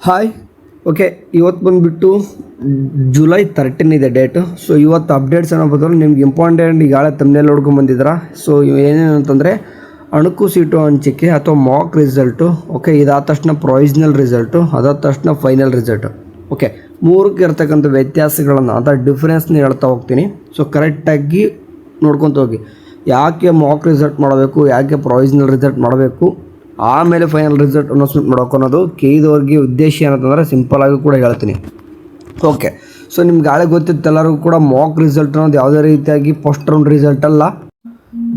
Hi. Okay, ಇವತ್ತು ಬಂದುಬಿಟ್ಟು July 13 ಇದೆ ಡೇಟು. ಸೊ ಇವತ್ತು ಅಪ್ಡೇಟ್ಸ್ ಏನೋ ಬದಲು ನಿಮ್ಗೆ ಇಂಪಾರ್ಟೆಂಟ್ ಈಗಾಗಲೇ ತಮ್ಮನೇಲಿ ನೋಡ್ಕೊಂಬಂದಿದ್ದೀರಾ. ಸೊ ಏನೇನು ಅಂತಂದರೆ ಅಣಕು ಸೀಟು ಹಂಚಿಕೆ ಅಥವಾ ಮಾಕ್ ರಿಸಲ್ಟು. ಓಕೆ, ಇದಾದ ತಕ್ಷಣ ಪ್ರೊವಿಷನಲ್ ರಿಸಲ್ಟು, ಅದಾದ ತಕ್ಷಣ ಫೈನಲ್ ರಿಸಲ್ಟು. ಓಕೆ, ಮೂರಕ್ಕೆ ಇರ್ತಕ್ಕಂಥ ವ್ಯತ್ಯಾಸಗಳನ್ನು ಅಥವಾ ಡಿಫ್ರೆನ್ಸ್ನ ಹೇಳ್ತಾ ಹೋಗ್ತೀನಿ. ಸೊ ಕರೆಕ್ಟಾಗಿ ನೋಡ್ಕೊತ ಹೋಗಿ. ಯಾಕೆ ಮಾಕ್ ರಿಸಲ್ಟ್ ಮಾಡಬೇಕು, ಯಾಕೆ ಪ್ರೊವಿಷನಲ್ ರಿಸಲ್ಟ್ ಮಾಡಬೇಕು, ಆಮೇಲೆ ಫೈನಲ್ ರಿಸಲ್ಟ್ ಅನೌನ್ಸ್ಮೆಂಟ್ ಮಾಡೋಕೆ ಅನ್ನೋದು ಕೆಯ್ದವ್ರಿಗೆ ಉದ್ದೇಶ ಏನಂತಂದರೆ ಸಿಂಪಲಾಗಿ ಕೂಡ ಹೇಳ್ತೀನಿ. ಓಕೆ, ಸೊ ನಿಮ್ಗೆ ಗಾಳಿ ಗೊತ್ತಿತ್ತು ಎಲ್ಲರಿಗೂ ಕೂಡ ಮಾಕ್ ರಿಸಲ್ಟ್ ಅನ್ನೋದು ಯಾವುದೇ ರೀತಿಯಾಗಿ ಫಸ್ಟ್ ರೌಂಡ್ ರಿಸಲ್ಟ್ ಅಲ್ಲ,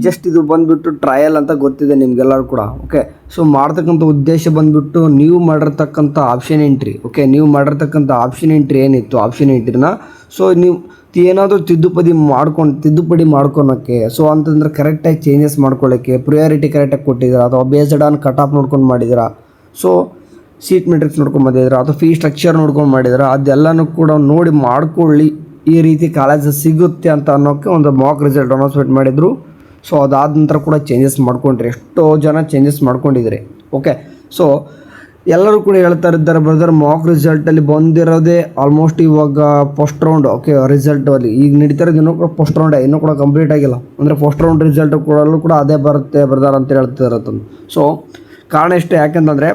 ಜಸ್ಟ್ ಇದು ಬಂದುಬಿಟ್ಟು ಟ್ರಯಲ್ ಅಂತ ಗೊತ್ತಿದೆ ನಿಮಗೆಲ್ಲರೂ ಕೂಡ. ಓಕೆ, ಸೊ ಮಾಡ್ತಕ್ಕಂಥ ಉದ್ದೇಶ ಬಂದುಬಿಟ್ಟು ನೀವು ಮಾಡಿರ್ತಕ್ಕಂಥ ಆಪ್ಷನ್ ಎಂಟ್ರಿ. ಓಕೆ, ನೀವು ಮಾಡಿರ್ತಕ್ಕಂಥ ಆಪ್ಷನ್ ಎಂಟ್ರಿ ಏನಿತ್ತು, ಆಪ್ಷನ್ ಎಂಟ್ರಿನ ಸೊ ನೀವು ಏನಾದರೂ ತಿದ್ದುಪಡಿ ಮಾಡ್ಕೊಳಕ್ಕೆ, ಸೊ ಅಂತಂದ್ರೆ ಕರೆಕ್ಟಾಗಿ ಚೇಂಜಸ್ ಮಾಡ್ಕೊಳ್ಳೋಕ್ಕೆ, ಪ್ರಿಯಾರಿಟಿ ಕರೆಕ್ಟಾಗಿ ಕೊಟ್ಟಿದ್ದೀರಾ ಅಥವಾ ಬೇಸ್ಡ್ ಆನ್ ಕಟ್ ಆಫ್ ನೋಡ್ಕೊಂಡು ಮಾಡಿದ್ದೀರಾ, ಸೊ ಸೀಟ್ ಮೆಟ್ರಿಕ್ಸ್ ನೋಡ್ಕೊಂಡು ಬಂದಿದ್ದೀರಾ ಅಥವಾ ಫೀ ಸ್ಟ್ರಕ್ಚರ್ ನೋಡ್ಕೊಂಡು ಮಾಡಿದ್ದೀರಾ, ಅದೆಲ್ಲನೂ ಕೂಡ ನೋಡಿ ಮಾಡ್ಕೊಳ್ಳಿ. ಈ ರೀತಿ ಕಾಲೇಜಸ್ ಸಿಗುತ್ತೆ ಅಂತ ಅನ್ನೋಕ್ಕೆ ಒಂದು ಮಾಕ್ ರಿಸಲ್ಟ್ ಅನೌನ್ಸ್ಮೆಂಟ್ ಮಾಡಿದರು. ಸೊ ಅದಾದ ನಂತರ ಕೂಡ ಚೇಂಜಸ್ ಮಾಡ್ಕೊಂಡ್ರಿ, ಎಷ್ಟೋ ಜನ ಚೇಂಜಸ್ ಮಾಡ್ಕೊಂಡಿದ್ದೀರಿ. ಓಕೆ, ಸೊ ಎಲ್ಲರೂ ಕೂಡ ಹೇಳ್ತಾ ಇದ್ದಾರೆ ಬ್ರದರ್ ಮಾಕ್ ರಿಸಲ್ಟಲ್ಲಿ ಬಂದಿರೋದೇ ಆಲ್ಮೋಸ್ಟ್ ಇವಾಗ ಫಸ್ಟ್ ರೌಂಡ್. ಓಕೆ, ರಿಸಲ್ಟಲ್ಲಿ ಈಗ ನಡೀತಿರೋದು ಇನ್ನೂ ಕೂಡ ಫಸ್ಟ್ ರೌಂಡೇ, ಇನ್ನೂ ಕೂಡ ಕಂಪ್ಲೀಟ್ ಆಗಿಲ್ಲ. ಅಂದರೆ ಫಸ್ಟ್ ರೌಂಡ್ ರಿಸಲ್ಟ್ ಕೊಡಲು ಕೂಡ ಅದೇ ಬರುತ್ತೆ ಬ್ರದರ್ ಅಂತ ಹೇಳ್ತಿರತ್ತಂದು. ಸೊ ಕಾರಣ ಇಷ್ಟೇ, ಯಾಕೆಂತಂದರೆ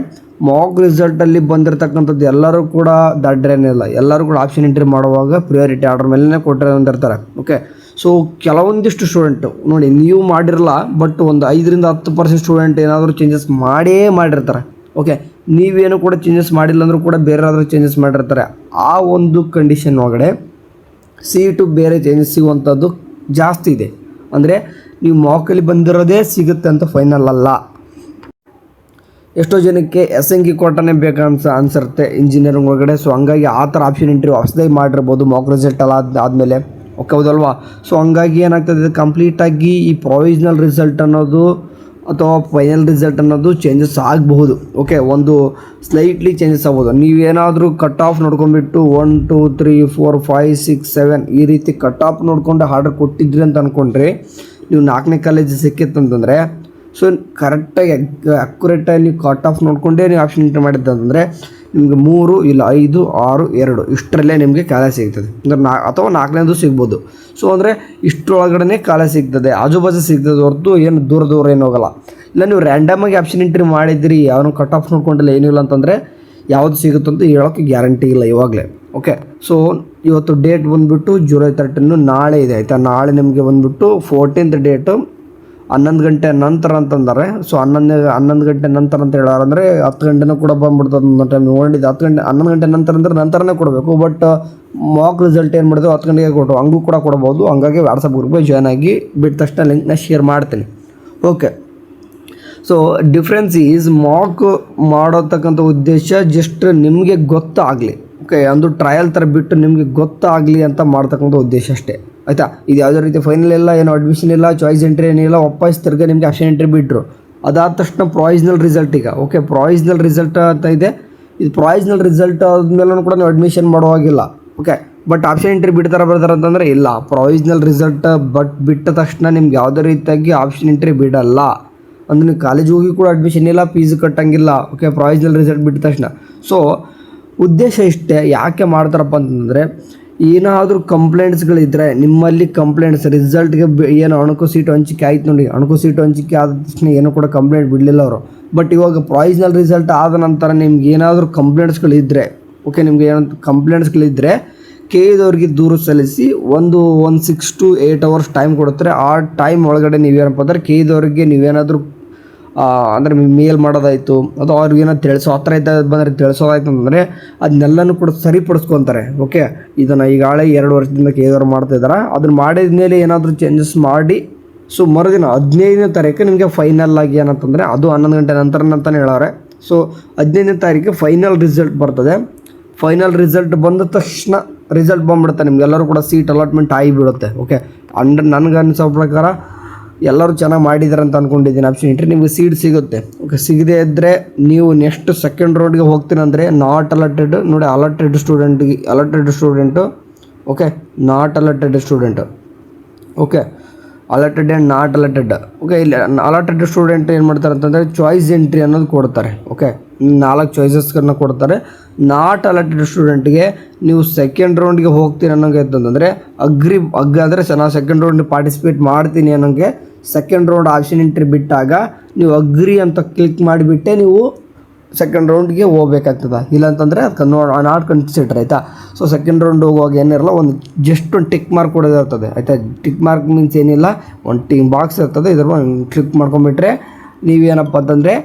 ಮಾಕ್ ರಿಸಲ್ಟಲ್ಲಿ ಬಂದಿರತಕ್ಕಂಥದ್ದು ಎಲ್ಲರೂ ಕೂಡ ದಡ್ರೇನಿಲ್ಲ, ಎಲ್ಲರೂ ಕೂಡ ಆಪ್ಷನ್ ಎಂಟ್ರಿ ಮಾಡುವಾಗ ಪ್ರಿಯಾರಿಟಿ ಆರ್ಡರ್ ಮೇಲೇ ಕೊಟ್ಟರೆ ಅಂದಿರ್ತಾರೆ. ಓಕೆ, ಸೊ ಕೆಲವೊಂದಿಷ್ಟು ಸ್ಟೂಡೆಂಟು ನೋಡಿ, ನೀವು ಮಾಡಿರಲ್ಲ, ಬಟ್ ಒಂದು 5-10% ಸ್ಟೂಡೆಂಟ್ ಏನಾದರೂ ಚೇಂಜಸ್ ಮಾಡಿರ್ತಾರೆ. ಓಕೆ, ನೀವೇನು ಕೂಡ ಚೇಂಜಸ್ ಮಾಡಿಲ್ಲ ಅಂದರೂ ಕೂಡ ಬೇರೆಯಾದರೂ ಚೇಂಜಸ್ ಮಾಡಿರ್ತಾರೆ. ಆ ಒಂದು ಕಂಡೀಷನ್ ಒಳಗಡೆ ಸೀಟು ಬೇರೆ ಚೇಂಜಸ್ ಸಿಗುವಂಥದ್ದು ಜಾಸ್ತಿ ಇದೆ. ಅಂದರೆ ನೀವು ಮಾಕಲ್ಲಿ ಬಂದಿರೋದೇ ಸಿಗುತ್ತೆ ಅಂತ ಫೈನಲ್ ಅಲ್ಲ. ಎಷ್ಟೋ ಜನಕ್ಕೆ SNG ಕೋಟನೇ ಅನ್ಸಿರುತ್ತೆ ಇಂಜಿನಿಯರಿಂಗ್ ಒಳಗಡೆ. ಸೊ ಹಂಗಾಗಿ ಆ ಥರ ಆಪ್ಷನ್ ಎಂಟ್ರಿ ಹೊಸದಾಗಿ ಮಾಡಿರ್ಬೋದು ಮಾಕ್ ರಿಸಲ್ಟ್ ಎಲ್ಲ ಆದಮೇಲೆ. ಓಕೆ, ಹೌದಲ್ವಾ? ಸೊ ಹಂಗಾಗಿ ಏನಾಗ್ತದೆ, ಕಂಪ್ಲೀಟಾಗಿ ಈ ಪ್ರೊವಿಷನಲ್ ರಿಸಲ್ಟ್ ಅನ್ನೋದು ಅಥವಾ ಫೈನಲ್ ರಿಸಲ್ಟ್ ಅನ್ನೋದು ಚೇಂಜಸ್ ಆಗಬಹುದು. ಓಕೆ, ಒಂದು ಸ್ಲೈಟ್ಲಿ ಚೇಂಜಸ್ ಆಗ್ಬೋದು. ನೀವೇನಾದರೂ ಕಟ್ ಆಫ್ ನೋಡ್ಕೊಂಡ್ಬಿಟ್ಟು 1 2 3 4 5 6 7 ಈ ರೀತಿ ಕಟ್ ಆಫ್ ನೋಡ್ಕೊಂಡು ಆರ್ಡರ್ ಕೊಟ್ಟಿದ್ರಿ ಅಂತ ಅಂದ್ಕೊಂಡ್ರಿ, ನೀವು 4ನೇ ಕಾಲೇಜ್ ಸಿಕ್ಕಿತ್ತಂತಂದರೆ ಸೊ ಕರೆಕ್ಟಾಗಿ ಅಕ್ಯುರೇಟಾಗಿ ನೀವು ಕಟ್ ಆಫ್ ನೋಡಿಕೊಂಡೇ ನೀವು ಆಪ್ಷನ್ ಎಂಟ್ರಿ ಮಾಡಿದ್ದಂತಂದರೆ ನಿಮಗೆ 3 ಇಲ್ಲ 5 6 2 ಇಷ್ಟರಲ್ಲೇ ನಿಮಗೆ ಕಾಲೇಜ್ ಸಿಗ್ತದೆ. ಅಂದರೆ ಅಥವಾ 4ನೇದು ಸಿಗ್ಬೋದು. ಸೊ ಅಂದರೆ ಇಷ್ಟರೊಳಗಡೆ ಕಾಲೇಜ್ ಸಿಗ್ತದೆ, ಆಜುಬಾಜು ಸಿಗ್ತದೆ ಹೊರತು ಏನು ದೂರ ಏನು ಹೋಗಲ್ಲ. ಇಲ್ಲ ನೀವು ರ್ಯಾಂಡಮಾಗಿ ಆಪ್ಷನ್ ಎಂಟ್ರಿ ಮಾಡಿದಿರಿ, ಯಾವನು ಕಟ್ ಆಫ್ ನೋಡ್ಕೊಂಡಿಲ್ಲ ಏನಿಲ್ಲ ಅಂತಂದರೆ ಯಾವುದು ಸಿಗುತ್ತಂತ ಹೇಳೋಕ್ಕೆ ಗ್ಯಾರಂಟಿ ಇಲ್ಲ ಇವಾಗಲೇ. ಓಕೆ, ಸೊ ಇವತ್ತು ಡೇಟ್ ಬಂದುಬಿಟ್ಟು ಜುಲೈ 13 ನಾಳೆ ಇದೆ ಆಯಿತಾ. ನಾಳೆ ನಿಮಗೆ ಬಂದುಬಿಟ್ಟು 14th ಡೇಟು 11 ಗಂಟೆ ನಂತರ ಅಂತಂದರೆ. ಸೊ 11 ಗಂಟೆ ನಂತರ ಅಂತ ಹೇಳೋರಂದರೆ 10 ಗಂಟೆನೂ ಕೂಡ ಬಂದ್ಬಿಡ್ತದೆ. ಒಂದು ಟೈಮ್ ನೋಡಿದ್ದು 10 ಗಂಟೆ 11 ಗಂಟೆ ನಂತರ ಅಂದರೆ ನಂತರನೇ ಕೊಡಬೇಕು. ಬಟ್ ಮಾಕ್ ರಿಸಲ್ಟ್ ಏನು ಮಾಡಿದ್ರು 10 ಗಂಟೆಗೆ ಕೊಟ್ಟು ಹಂಗೂ ಕೂಡ ಕೊಡ್ಬೋದು. ಹಂಗಾಗಿ ವಾಟ್ಸಪ್ ಗ್ರೂಪ್ಗೆ ಜಾಯ್ನ್ ಆಗಿ ಬಿಟ್ಟ ತಕ್ಷಣ ಲಿಂಕ್ನ ಶೇರ್ ಮಾಡ್ತೀನಿ. Okay, so difference is mock ಮಾಡೋತಕ್ಕಂಥ ಉದ್ದೇಶ ಜಸ್ಟ್ ನಿಮಗೆ ಗೊತ್ತಾಗಲಿ. ಓಕೆ, ಒಂದು ಟ್ರಯಲ್ ಥರ ಬಿಟ್ಟು ನಿಮಗೆ ಗೊತ್ತಾಗಲಿ ಅಂತ ಮಾಡ್ತಕ್ಕಂಥ ಉದ್ದೇಶ ಅಷ್ಟೇ ಆಯಿತಾ. ಇದು ಯಾವುದೇ ರೀತಿ ಫೈನಲ್ ಇಲ್ಲ, ಏನೋ ಅಡ್ಮಿಷನ್ ಇಲ್ಲ, ಚಾಯ್ಸ್ ಎಂಟ್ರಿ ಏನಿಲ್ಲ. ವಾಪಸ್ ತಿರ್ಗಿ ನಿಮಗೆ ಆಪ್ಷನ್ ಎಂಟ್ರಿ ಬಿಟ್ಟರು. ಅದಾದ ತಕ್ಷಣ ಪ್ರೊವಿಷನಲ್ ರಿಸಲ್ಟ್ ಈಗ. ಓಕೆ, ಪ್ರೊವಿಷನಲ್ ರಿಸಲ್ಟ್ ಅಂತ ಇದೆ. ಇದು ಪ್ರೊವಿಷನಲ್ ರಿಸಲ್ಟ್ ಆದಮೇಲೆ ಕೂಡ ನೀವು ಅಡ್ಮಿಷನ್ ಮಾಡುವಾಗಿಲ್ಲ. ಓಕೆ, ಬಟ್ ಆಪ್ಷನ್ ಎಂಟ್ರಿ ಬರ್ತಾರೆ ಅಂತಂದರೆ ಇಲ್ಲ, ಪ್ರೊವಿಷನಲ್ ರಿಸಲ್ಟ್ ಬಿಟ್ಟ ತಕ್ಷಣ ನಿಮ್ಗೆ ಯಾವುದೇ ರೀತಿಯಾಗಿ ಆಪ್ಷನ್ ಎಂಟ್ರಿ ಬಿಡಲ್ಲ. ಅಂದರೆ ನೀವು ಕಾಲೇಜ್ ಹೋಗಿ ಕೂಡ ಅಡ್ಮಿಷನ್ ಇಲ್ಲ, ಫೀಸ್ ಕಟ್ಟಂಗಿಲ್ಲ. ಓಕೆ, ಪ್ರೊವಿಷನಲ್ ರಿಸಲ್ಟ್ ಬಿಟ್ಟ ತಕ್ಷಣ. ಸೊ ಉದ್ದೇಶ ಇಷ್ಟೇ. ಯಾಕೆ ಮಾಡ್ತಾರಪ್ಪ ಅಂತಂದರೆ, ಏನಾದರೂ ಕಂಪ್ಲೇಂಟ್ಸ್ಗಳಿದ್ದರೆ ನಿಮ್ಮಲ್ಲಿ ಕಂಪ್ಲೇಂಟ್ಸ್ ರಿಸಲ್ಟ್ಗೆ ಏನು ಅಣಕು ಸೀಟು ಹಂಚಿಕೆ ಆಯ್ತು ನೋಡಿ, ಅಣಕು ಸೀಟು ಹಂಚಿಕೆ ಆದ ತಕ್ಷಣ ಏನೂ ಕೂಡ ಕಂಪ್ಲೇಂಟ್ ಬಿಡಲಿಲ್ಲ ಅವರು. ಬಟ್ ಇವಾಗ ಪ್ರೊವಿಷನಲ್ ರಿಸಲ್ಟ್ ಆದ ನಂತರ ನಿಮ್ಗೆ ಏನಾದರೂ ಕಂಪ್ಲೇಂಟ್ಸ್ಗಳಿದ್ದರೆ, ಓಕೆ, ನಿಮ್ಗೆ ಏನಾದರೂ ಕಂಪ್ಲೇಂಟ್ಸ್ಗಳಿದ್ದರೆ ಕೆದವ್ರಿಗೆ ದೂರು ಸಲ್ಲಿಸಿ ಒಂದು 6 to 8 hours ಟೈಮ್ ಕೊಡುತ್ತಾರೆ. ಆ ಟೈಮ್ ಒಳಗಡೆ ನೀವೇನಪ್ಪ ಅಂದರೆ ಕೆದವ್ರಿಗೆ ನೀವೇನಾದರೂ ಅಂದರೆ ಮೇಲ್ ಮಾಡೋದಾಯಿತು ಅಥವಾ ಅವ್ರಿಗೆ ಏನೋ ತಿಳಿಸೋ ಹತ್ರ ಬಂದರೆ ತಿಳಿಸೋದಾಯ್ತು ಅಂತಂದರೆ ಅದನ್ನೆಲ್ಲನೂ ಕೂಡ ಸರಿಪಡಿಸ್ಕೊತಾರೆ. ಓಕೆ, ಇದನ್ನು ಈಗಾಗಲೇ 2 ವರ್ಷದಿಂದ ಕೆದವ್ರು ಮಾಡ್ತಾಯಿದ್ದಾರೆ. ಅದನ್ನು ಮಾಡಿದ ಮೇಲೆ ಏನಾದರೂ ಚೇಂಜಸ್ ಮಾಡಿ ಸೊ ಮರುದಿನ 15ನೇ ತಾರೀಕು ನಿಮಗೆ ಫೈನಲ್ ಆಗಿ ಏನಂತಂದರೆ ಅದು 11 ಗಂಟೆ ನಂತರ ಅಂತಲೇ ಹೇಳೋರೆ. ಸೊ 15ನೇ ತಾರೀಕು ಫೈನಲ್ ರಿಸಲ್ಟ್ ಬರ್ತದೆ. ಫೈನಲ್ ರಿಸಲ್ಟ್ ಬಂದ ತಕ್ಷಣ ರಿಸಲ್ಟ್ ಬಂದ್ಬಿಡುತ್ತೆ, ನಿಮಗೆಲ್ಲರೂ ಕೂಡ ಸೀಟ್ ಅಲಾಟ್ಮೆಂಟ್ ಆಗಿಬಿಡುತ್ತೆ. ಓಕೆ, ನನಗೆ ಅನಿಸೋ ಪ್ರಕಾರ ಎಲ್ಲರೂ ಚೆನ್ನಾಗಿ ಮಾಡಿದ್ದಾರೆ ಅಂತ ಅಂದ್ಕೊಂಡಿದ್ದೀನಿ. ಆಪ್ಷನ್ ಎಂಟ್ರಿ ನಿಮಗೆ ಸೀಟ್ ಸಿಗುತ್ತೆ. ಓಕೆ, ಸಿಗದೇ ಇದ್ದರೆ ನೀವು ನೆಕ್ಸ್ಟ್ ಸೆಕೆಂಡ್ ರೌಂಡ್ಗೆ ಹೋಗ್ತೀನಂದರೆ ನಾಟ್ ಅಲಾಟೆಡ್ ನೋಡಿ, allotted student. Okay, not allotted student. Okay, allotted and not allotted. Okay, ಇಲ್ಲಿ ಅಲಾಟೆಡ್ ಸ್ಟೂಡೆಂಟ್ ಏನು ಮಾಡ್ತಾರೆ ಅಂತಂದರೆ ಚಾಯ್ಸ್ ಎಂಟ್ರಿ ಅನ್ನೋದು ಕೊಡ್ತಾರೆ. ಓಕೆ, 4 ಚಾಯ್ಸಸ್ಗಳನ್ನ ಕೊಡ್ತಾರೆ. ನಾಟ್ ಅಲಾಟೆಡ್ ಸ್ಟೂಡೆಂಟ್ಗೆ ನೀವು ಸೆಕೆಂಡ್ ರೌಂಡ್ಗೆ ಹೋಗ್ತೀನಿ ಅನ್ನೋಂಗೆ ಅಂತಂದರೆ ಅಂದರೆ ನಾನು ಸೆಕೆಂಡ್ ರೌಂಡ್ ಪಾರ್ಟಿಸಿಪೇಟ್ ಮಾಡ್ತೀನಿ ಅನ್ನೋಂಗೆ ಸೆಕೆಂಡ್ ರೌಂಡ್ ಆಪ್ಷನ್ ಎಂಟ್ರಿ ಬಿಟ್ಟಾಗ ನೀವು ಅಗ್ರಿ ಅಂತ ಕ್ಲಿಕ್ ಮಾಡಿಬಿಟ್ಟೆ ನೀವು ಸೆಕೆಂಡ್ ರೌಂಡ್ಗೆ ಹೋಗ್ಬೇಕಾಗ್ತದೆ. ಇಲ್ಲಾಂತಂದರೆ ಅದಕ್ಕೆ ನಾಟ್ ಕನ್ಸಿಡರ್ ಆಯಿತಾ. ಸೊ ಸೆಕೆಂಡ್ ರೌಂಡ್ ಹೋಗುವಾಗ ಏನಿರಲ್ಲ, ಒಂದು ಜಸ್ಟ್ ಒಂದು ಟಿಕ್ ಮಾರ್ಕ್ ಕೊಡೋದು ಇರ್ತದೆ ಆಯಿತಾ. ಟಿಕ್ ಮಾರ್ಕ್ ಮೀನ್ಸ್ ಏನಿಲ್ಲ, ಒಂದು ಟಿಕ್ ಬಾಕ್ಸ್ ಇರ್ತದೆ, ಇದ್ರ ಕ್ಲಿಕ್ ಮಾಡ್ಕೊಂಬಿಟ್ರೆ ನೀವೇನಪ್ಪ ಅಂತಂದರೆ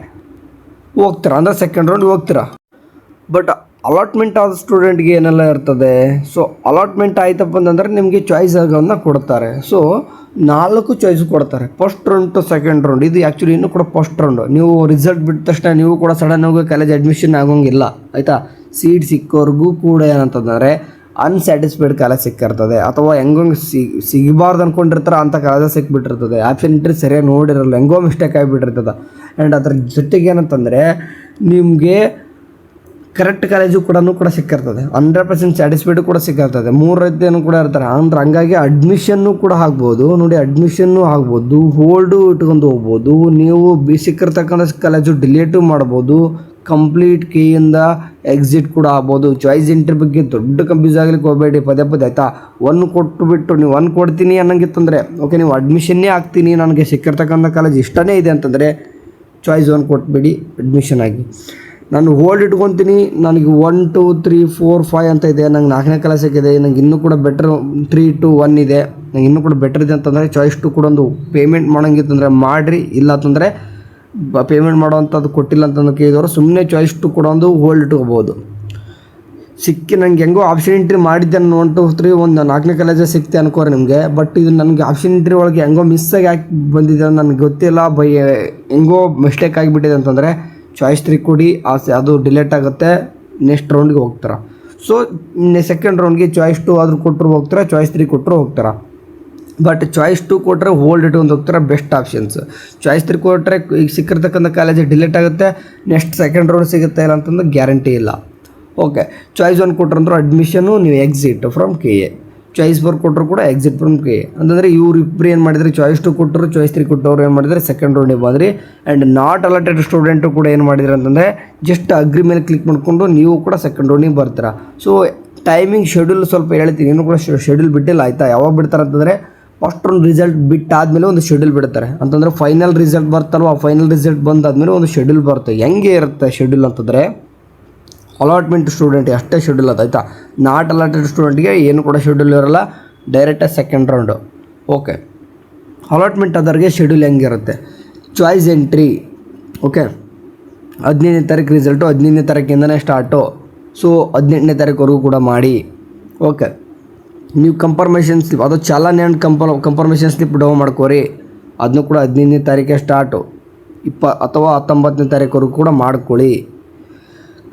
ಹೋಗ್ತೀರಾ, ಅಂದರೆ ಸೆಕೆಂಡ್ ರೌಂಡ್ ಹೋಗ್ತೀರಾ. ಬಟ್ ಅಲಾಟ್ಮೆಂಟ್ ಆದ ಸ್ಟೂಡೆಂಟ್ಗೆ ಏನೆಲ್ಲ ಇರ್ತದೆ, ಸೊ ಅಲಾಟ್ಮೆಂಟ್ ಆಯ್ತಪ್ಪ ಅಂತಂದರೆ ನಿಮಗೆ ಚಾಯ್ಸ್ಗಳನ್ನ ಕೊಡ್ತಾರೆ. ಸೊ 4 ಚಾಯ್ಸ್ ಕೊಡ್ತಾರೆ, first round two second round. ಇದು ಆ್ಯಕ್ಚುಲಿ ಇನ್ನೂ ಕೂಡ ಫಸ್ಟ್ ರೌಂಡು. ನೀವು ರಿಸಲ್ಟ್ ಬಿಟ್ಟ ತಕ್ಷಣ ನೀವು ಕೂಡ ಸಡನ್ ಆಗಿ ಕಾಲೇಜ್ ಅಡ್ಮಿಷನ್ ಆಗೋಂಗಿಲ್ಲ ಆಯಿತಾ. ಸೀಟ್ ಸಿಕ್ಕೋರ್ಗೂ ಕೂಡ ಏನಂತಂದರೆ ಅನ್ಸ್ಯಾಟಿಸ್ಫೈಡ್ ಕಾಲೇಜ್ ಸಿಕ್ಕಿರ್ತದೆ, ಅಥವಾ ಹೆಂಗೊಂಗೆ ಸಿಗಬಾರ್ದು ಅಂದ್ಕೊಂಡಿರ್ತಾರೆ ಅಂಥ ಕಾಲೇಜ್ ಸಿಕ್ಬಿಟ್ಟಿರ್ತದೆ. ಆಪ್ಷನ್ ಎಂಟ್ರಿ ಸರಿಯಾಗಿ ನೋಡಿರಲ್ಲ, ಹೆಂಗೋ ಮಿಸ್ಟೇಕ್ ಆಗಿಬಿಟ್ಟಿರ್ತದೆ. ಆ್ಯಂಡ್ ಅದ್ರ ಜೊತೆಗೆ ಏನಂತಂದರೆ ನಿಮಗೆ ಕರೆಕ್ಟ್ ಕಾಲೇಜು ಕೂಡ ಸಿಕ್ಕಿರ್ತದೆ, 100% ಸ್ಯಾಟಿಸ್ಫೈಡು ಕೂಡ ಸಿಕ್ಕಿರ್ತದೆ, 3 ರೀತಿಯನ್ನು ಕೂಡ ಇರ್ತಾರೆ. ಅಂದ್ರೆ ಹಂಗಾಗಿ ಅಡ್ಮಿಷನ್ನು ಕೂಡ ಆಗ್ಬೋದು ನೋಡಿ, ಅಡ್ಮಿಷನ್ನು ಆಗ್ಬೋದು, ಹೋಲ್ಡು ಇಟ್ಕೊಂಡು ಹೋಗ್ಬೋದು, ನೀವು ಸಿಕ್ಕಿರ್ತಕ್ಕಂಥ ಕಾಲೇಜು ಡಿಲೀಟು ಮಾಡ್ಬೋದು, ಕಂಪ್ಲೀಟ್ ಕೀಯಿಂದ ಎಕ್ಸಿಟ್ ಕೂಡ ಆಗ್ಬೋದು. ಚಾಯ್ಸ್ ಎಂಟ್ರಿ ಬಗ್ಗೆ ದೊಡ್ಡ ಕನ್ಫ್ಯೂಸ್ ಆಗಲಿಕ್ಕೆ ಹೋಗಬೇಡಿ ಪದೇ ಆಯಿತಾ. 1 ಕೊಟ್ಟುಬಿಟ್ಟು ನೀವು 1 ಕೊಡ್ತೀನಿ ಅನ್ನಂಗಿತ್ತಂದರೆ ಓಕೆ, ನೀವು ಅಡ್ಮಿಷನ್ನೇ ಆಗ್ತೀನಿ, ನನಗೆ ಸಿಕ್ಕಿರ್ತಕ್ಕಂಥ ಕಾಲೇಜ್ ಇಷ್ಟನೇ ಇದೆ ಅಂತಂದರೆ ಚಾಯ್ಸ್ 1 ಕೊಟ್ಬಿಡಿ, ಅಡ್ಮಿಷನ್ ಆಗಿ. ನಾನು ಹೋಲ್ಡ್ ಇಟ್ಕೊತೀನಿ, ನನಗೆ 1 2 3 4 5 ಅಂತ ಇದೆ, ನಂಗೆ 4ನೇ ಕ್ಲಾಸ್ ಸಿಕ್ಕಿದೆ, ನಂಗೆ ಇನ್ನೂ ಕೂಡ ಬೆಟರ್ 3 2 1 ಇದೆ, ನಂಗೆ ಇನ್ನೂ ಕೂಡ ಬೆಟರ್ ಇದೆ ಅಂತಂದರೆ ಚಾಯ್ಸ್ 2 ಕೂಡ ಒಂದು ಪೇಮೆಂಟ್ ಮಾಡೋಂಗಿತ್ತಂದರೆ ಮಾಡಿರಿ. ಇಲ್ಲ ಅಂತಂದರೆ ಪೇಮೆಂಟ್ ಮಾಡೋವಂಥದ್ದು ಕೊಟ್ಟಿಲ್ಲ ಅಂತಂದು ಕೇಳಿದವರು ಸುಮ್ಮನೆ ಚಾಯ್ಸ್ 2 ಕೂಡ ಒಂದು ಹೋಲ್ಡ್ ಇಟ್ಕೋಬೋದು. ಸಿಕ್ಕಿ ನನಗೆ ಹೆಂಗೋ ಆಪ್ಷನ್ ಎಂಟ್ರಿ ಮಾಡಿದ್ದೆ, ನಾನು 1 2 3 ಒಂದು 4ನೇ ಕಾಲೇಜೇ ಸಿಕ್ತೆ ಅನ್ಕೋರಿ ನಿಮಗೆ. ಬಟ್ ಇದು ನನಗೆ ಆಪ್ಷನ್ ಎಂಟ್ರಿ ಒಳಗೆ ಹೆಂಗೋ ಮಿಸ್ಸಾಗಿ ಯಾಕೆ ಬಂದಿದೆ ನನಗೆ ಗೊತ್ತಿಲ್ಲ, ಹೆಂಗೋ ಮಿಸ್ಟೇಕ್ ಆಗಿಬಿಟ್ಟಿದೆ ಅಂತಂದರೆ ಚಾಯ್ಸ್ 3 ಕೊಡಿ, ಅದು ಡಿಲೇಟ್ ಆಗುತ್ತೆ, ನೆಕ್ಸ್ಟ್ ರೌಂಡ್ಗೆ ಹೋಗ್ತಾರೆ. ಸೊ ಸೆಕೆಂಡ್ ರೌಂಡ್ಗೆ ಚಾಯ್ಸ್ 2 ಆದರೂ ಕೊಟ್ಟರು ಹೋಗ್ತಾರೆ, ಚಾಯ್ಸ್ 3 ಕೊಟ್ಟರು ಹೋಗ್ತಾರೆ. ಬಟ್ ಚಾಯ್ಸ್ 2 ಕೊಟ್ಟರೆ ಹೋಲ್ಡ್ ಇಟ್ಕೊಂಡು ಹೋಗ್ತಾರೆ, ಬೆಸ್ಟ್ ಆಪ್ಷನ್ಸ್. ಚಾಯ್ಸ್ 3 ಕೊಟ್ಟರೆ ಈಗ ಸಿಕ್ಕಿರ್ತಕ್ಕಂಥ ಕಾಲೇಜ್ ಡಿಲೇಟ್ ಆಗುತ್ತೆ, ನೆಕ್ಸ್ಟ್ ಸೆಕೆಂಡ್ ರೌಂಡ್ ಸಿಗುತ್ತೆ ಇಲ್ಲ ಅಂತಂದ್ರೆ ಗ್ಯಾರಂಟಿ ಇಲ್ಲ. ಓಕೆ, ಚಾಯ್ಸ್ 1 ಕೊಟ್ಟರಂದ್ರೂ ಅಡ್ಮಿಷನು, ನೀವು ಎಕ್ಸಿಟ್ ಫ್ರಮ್ KA. ಚಾಯ್ಸ್ 4 ಕೊಟ್ಟರು ಕೂಡ ಎಕ್ಸಿಟ್ ಫ್ರಮ್ KA. ಅಂತಂದರೆ ಇವ್ರಿಬ್ರು ಏನು ಮಾಡಿದರೆ ಚಾಯ್ಸ್ 2 ಕೊಟ್ಟರು, ಚಾಯ್ಸ್ 3 ಕೊಟ್ಟವ್ರು ಏನು ಮಾಡಿದರೆ ಸೆಕೆಂಡ್ ರೌಂಡಿಗೆ ಬಂದ್ರಿ. ಆ್ಯಂಡ್ ನಾಟ್ ಅಲಾಟೆಡ್ ಸ್ಟೂಡೆಂಟು ಕೂಡ ಏನು ಮಾಡಿದ್ರೆ ಅಂತಂದರೆ ಜಸ್ಟ್ ಅಗ್ರಿ ಮೇಲೆ ಕ್ಲಿಕ್ ಮಾಡಿಕೊಂಡು ನೀವು ಕೂಡ ಸೆಕೆಂಡ್ ರೌಂಡಿಗೆ ಬರ್ತೀರಾ. ಸೊ ಟೈಮಿಂಗ್ ಶೆಡ್ಯೂಲ್ ಸ್ವಲ್ಪ ಹೇಳ್ತೀನಿ, ಇನ್ನೂ ಕೂಡ ಶೆಡ್ಯೂಲ್ ಬಿಟ್ಟಿಲ್ಲ ಆಯಿತಾ. ಯಾವಾಗ ಬಿಡ್ತಾರೆ ಅಂತಂದರೆ ಫಸ್ಟ್ ರೌಂಡ್ ರಿಸಲ್ಟ್ ಬಿಟ್ಟಾದಮೇಲೆ ಒಂದು ಶೆಡ್ಯೂಲ್ ಬಿಡ್ತಾರೆ. ಅಂತಂದರೆ ಫೈನಲ್ ರಿಸಲ್ಟ್ ಬರ್ತಲ್ವ, ಆ ಫೈನಲ್ ರಿಸಲ್ಟ್ ಬಂದಾದಮೇಲೆ ಒಂದು ಶೆಡ್ಯೂಲ್ ಬರುತ್ತೆ. ಹೆಂಗೆ ಇರುತ್ತೆ ಶೆಡ್ಯೂಲ್ ಅಂತಂದರೆ ಅಲಾಟ್ಮೆಂಟ್ ಸ್ಟೂಡೆಂಟ್ಗೆ ಅಷ್ಟೇ ಶೆಡ್ಯೂಲ್ ಅದು ಆಯಿತಾ. ನಾಟ್ ಅಲಾಟೆಡ್ ಸ್ಟೂಡೆಂಟ್ಗೆ ಏನು ಕೂಡ ಶೆಡ್ಯೂಲ್ ಇರೋಲ್ಲ, ಡೈರೆಕ್ಟಾಗಿ ಸೆಕೆಂಡ್ ರೌಂಡು. ಓಕೆ, ಅಲಾಟ್ಮೆಂಟ್ ಆದವ್ರಿಗೆ ಶೆಡ್ಯೂಲ್ ಹೆಂಗಿರುತ್ತೆ, ಚಾಯ್ಸ್ ಎಂಟ್ರಿ ಓಕೆ 15ನೇ ತಾರೀಕು ರಿಸಲ್ಟು, 15ನೇ ತಾರೀಕಿಂದನೇ ಸ್ಟಾರ್ಟು. ಸೊ 18ನೇ ತಾರೀಕುವರೆಗೂ ಕೂಡ ಮಾಡಿ. ಓಕೆ, ನೀವು ಕನ್ಫರ್ಮೇಷನ್ ಸ್ಲಿಪ್, ಅದು challan and confirmation slip down ಮಾಡ್ಕೋರಿ, ಅದನ್ನು ಕೂಡ 15ನೇ ತಾರೀಕೆ ಸ್ಟಾರ್ಟು, ಅಥವಾ 19ನೇ ತಾರೀಕುವರೆಗೂ ಕೂಡ ಮಾಡ್ಕೊಳ್ಳಿ.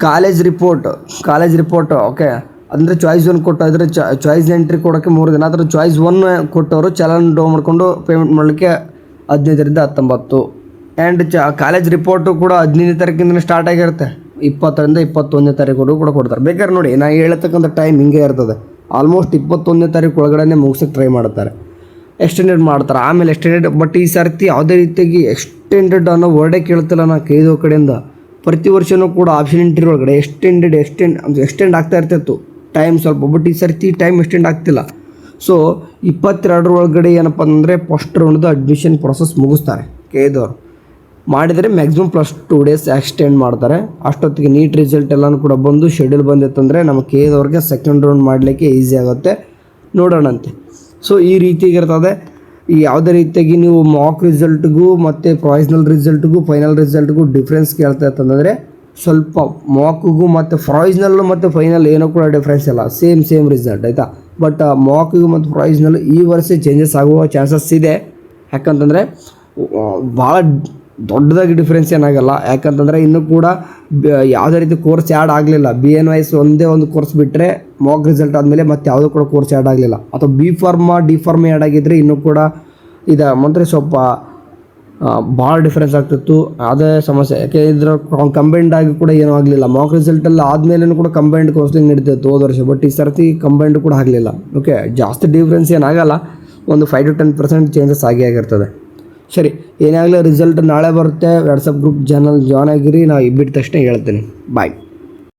ಕಾಲೇಜ್ ರಿಪೋರ್ಟ್ ಓಕೆ, ಅಂದರೆ ಚಾಯ್ಸ್ 1 ಕೊಟ್ಟಿದ್ರೆ ಚಾಯ್ಸ್ ಎಂಟ್ರಿ ಕೊಡೋಕ್ಕೆ 3 ದಿನ, ಆದರೆ ಚಾಯ್ಸ್ 1 ಕೊಟ್ಟವರು ಚಾಲನ್ ಡೌನ್ ಮಾಡಿಕೊಂಡು ಪೇಮೆಂಟ್ ಮಾಡಲಿಕ್ಕೆ 15ರಿಂದ 19. ಆ್ಯಂಡ್ ಕಾಲೇಜ್ ರಿಪೋರ್ಟು ಕೂಡ 15ನೇ ತಾರೀಕಿಂದ ಸ್ಟಾರ್ಟ್ ಆಗಿರುತ್ತೆ, 20ರಿಂದ 21ನೇ ತಾರೀಕುವರೆಗೂ ಕೂಡ ಕೊಡ್ತಾರೆ. ಬೇಕಾದ್ರೆ ನೋಡಿ, ನಾನು ಹೇಳತಕ್ಕಂಥ ಟೈಮ್ ಹಿಂಗೆ ಇರ್ತದೆ, ಆಲ್ಮೋಸ್ಟ್ 21ನೇ ತಾರೀಕು ಒಳಗಡೆ ಮುಗಿಸೋಕ್ಕೆ ಟ್ರೈ ಮಾಡ್ತಾರೆ, ಎಕ್ಸ್ಟೆಂಡೆಡ್ ಮಾಡ್ತಾರೆ, ಆಮೇಲೆ ಎಕ್ಸ್ಟೆಂಡೆಡ್. ಬಟ್ ಈ ಸರ್ತಿ ಯಾವುದೇ ರೀತಿಯಾಗಿ ಎಕ್ಸ್ಟೆಂಡೆಡ್ ಅನ್ನೋ ವರ್ಡೇ ಕೇಳ್ತಿಲ್ಲ ನಾನು ಕೇಳಿದೋ ಕಡೆಯಿಂದ. ಪ್ರತಿ ವರ್ಷವೂ ಕೂಡ ಆಪ್ಷನ್ ಎಂಟ್ರಿ ಒಳಗಡೆ ಎಕ್ಸ್ಟೆಂಡ್ ಆಗ್ತಾ ಇರ್ತಿತ್ತು ಟೈಮ್ ಸ್ವಲ್ಪ, ಬಟ್ ಈ ಸರ್ತಿ ಟೈಮ್ ಎಕ್ಸ್ಟೆಂಡ್ ಆಗ್ತಿಲ್ಲ. ಸೊ 22 ಒಳಗಡೆ ಏನಪ್ಪ ಅಂದರೆ ಫಸ್ಟ್ ರೌಂಡ್ದು ಅಡ್ಮಿಷನ್ ಪ್ರೊಸೆಸ್ ಮುಗಿಸ್ತಾರೆ. ಕೇಳಿದವರು ಮಾಡಿದರೆ ಮ್ಯಾಕ್ಸಿಮಮ್ +2 ಡೇಸ್ ಎಕ್ಸ್ಟೆಂಡ್ ಮಾಡ್ತಾರೆ. ಅಷ್ಟೊತ್ತಿಗೆ ನೀಟ್ ರಿಸಲ್ಟ್ ಎಲ್ಲನೂ ಕೂಡ ಬಂದು ಶೆಡ್ಯೂಲ್ ಬಂದಿತ್ತಂದರೆ ನಮ್ಮ ಕೇಳಿದವ್ರಿಗೆ ಸೆಕೆಂಡ್ ರೌಂಡ್ ಮಾಡಲಿಕ್ಕೆ ಈಸಿ ಆಗುತ್ತೆ, ನೋಡೋಣಂತೆ. ಸೊ ಈ ರೀತಿಯಾಗಿರ್ತದೆ. ಈ ಯಾವುದೇ ರೀತಿಯಾಗಿ ನೀವು ಮಾಕ್ ರಿಸಲ್ಟ್ಗೂ ಮತ್ತು ಪ್ರೊವಿಷನಲ್ ರಿಸಲ್ಟ್ಗೂ ಫೈನಲ್ ರಿಸಲ್ಟ್ಗೂ ಡಿಫ್ರೆನ್ಸ್ ಕೇಳ್ತಾ ಇತ್ತಂದರೆ ಸ್ವಲ್ಪ ಮಾಕ್ಗೂ ಮತ್ತು ಪ್ರೊವಿಷನಲ್ಲು ಮತ್ತು ಫೈನಲ್ ಏನೂ ಕೂಡ ಡಿಫ್ರೆನ್ಸ್ ಇಲ್ಲ, ಸೇಮ್ ರಿಸಲ್ಟ್ ಆಯಿತಾ. ಬಟ್ ಮಾಕ್ಗೂ ಮತ್ತು ಪ್ರೊವಿಷನಲ್ ಈ ವರ್ಷ ಚೇಂಜಸ್ ಆಗುವ ಚಾನ್ಸಸ್ ಇದೆ. ಯಾಕಂತಂದರೆ ಭಾಳ ದೊಡ್ಡದಾಗಿ ಡಿಫ್ರೆನ್ಸ್ ಏನಾಗಲ್ಲ, ಯಾಕಂತಂದರೆ ಇನ್ನೂ ಕೂಡ ಯಾವುದೇ ರೀತಿ ಕೋರ್ಸ್ ಆ್ಯಡ್ ಆಗಲಿಲ್ಲ. BNYS ಒಂದೇ ಒಂದು ಕೋರ್ಸ್ ಬಿಟ್ಟರೆ ಮಾಕ್ ರಿಸಲ್ಟ್ ಆದಮೇಲೆ ಮತ್ತು ಯಾವುದೂ ಕೂಡ ಕೋರ್ಸ್ ಆ್ಯಡ್ ಆಗಲಿಲ್ಲ. ಅಥವಾ B pharma D pharma add ಆಗಿದ್ದರೆ ಇನ್ನೂ ಕೂಡ ಇದು ಅಂದರೆ ಸ್ವಲ್ಪ ಭಾಳ ಡಿಫ್ರೆನ್ಸ್ ಆಗ್ತಿತ್ತು, ಅದೇ ಸಮಸ್ಯೆ. ಯಾಕೆ ಇದ್ರ ಕಂಬೈಂಡ್ ಆಗಿ ಕೂಡ ಏನೂ ಆಗಲಿಲ್ಲ. ಮಾಕ್ ರಿಸಲ್ಟಲ್ಲಿ ಆದಮೇಲೆ ಕೂಡ ಕಂಬೈಂಡ್ ಕೌನ್ಸಿಲಿಂಗ್ ನಡೀತಿತ್ತು ಹೋದ ವರ್ಷ, ಬಟ್ ಈ ಸರ್ತಿ ಕಂಬೈಂಡ್ ಕೂಡ ಆಗಲಿಲ್ಲ. ಓಕೆ, ಜಾಸ್ತಿ ಡಿಫ್ರೆನ್ಸ್ ಏನಾಗಲ್ಲ, ಒಂದು 5 to 10% ಚೇಂಜಸ್ ಆಗಿರ್ತದೆ. ಸರಿ, ಏನಾಗಲಿ ರಿಸಲ್ಟ್ ನಾಳೆ ಬರುತ್ತೆ. ವಾಟ್ಸಪ್ ಗ್ರೂಪ್ ಚಾನಲ್ ಜಾಯ್ನ್ ಆಗಿರಿ, ನಾವು ಬಿಟ್ಟ ತಕ್ಷಣ ಹೇಳ್ತೀನಿ. ಬಾಯ್.